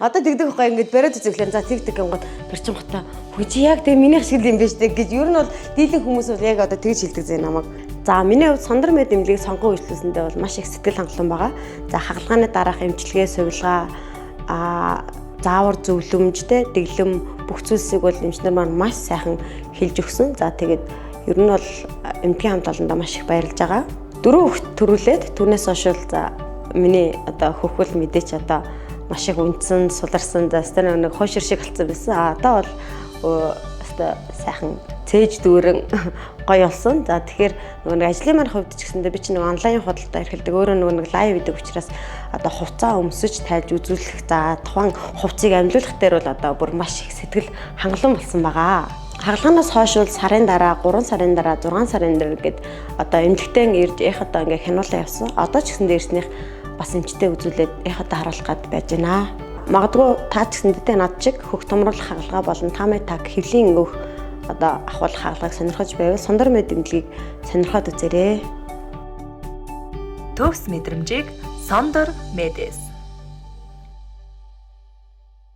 Одоо тэгдэг байхгүй ингээд бариад үзэглэн за тэгдэг гингод барчимхтаа хүчи яг тэг миний шиг юм биш тэг гэж ер нь бол дийлэн хүмүүс бол яг одоо тэгж хэлдэг зэ намайг. За миний хувьд сондөр мэд эмнэлгийг сонгон үйлчлүүлсэндээ бол маш их сэтгэл хангалуун байгаа. За хагалгааны дараах эмчилгээ, сувилгаа, заавар зөвлөмжтэй дэглэм бүх зүйлсийг бол эмчнэр маань маш сайхан хэлж өгсөн. За тэгээд ер нь бол эмнэлгийн хамт олондоо маш их баярлж байгаа. 4 хүүхэд төрүүлээд түүнээс хойш за миний одоо хөвгөл мэдээч одоо маш их үнцэн, суларсан, за стан нэг хойшир шиг болсон байсан. Одоо бол одоо сайхан цээж дүүрэн гоё болсон. За тэгэхээр нөгөө ажлын маань хувьд ч гэсэндээ би чинь нөгөө онлайн худалдаа эрхэлдэг. Өөрөө нөгөө нэг лайв гэдэг учраас одоо хувцас өмсөж тайлж үзүүлэх, за тухайн хувцсыг амьлуулах дээр бол одоо бүр маш их сэтгэл хангалуун болсон байгаа. Хагалгаанаас хойш бол сарын дараа, 3 сарын дараа, 6 сарын дараа гээд одоо эмнэлэгтэн ирж одоо ингээ хянуулаа явсан. Одоо ч гэсэндээ ирснийх бас эмчтэй үзүүлээд одоо харуулах гад байж байна. Магадгүй та ч гэсэндээ над шиг хөх томруулах хагалгаа болон тамай таг хэвлийн өөх одоо ахуулах хагалгааг сонирхож байвал сондөр мэд эмнэлгийг сонирхоод үзээрэй. Төгс мэдрэмжийг Сондор Медэс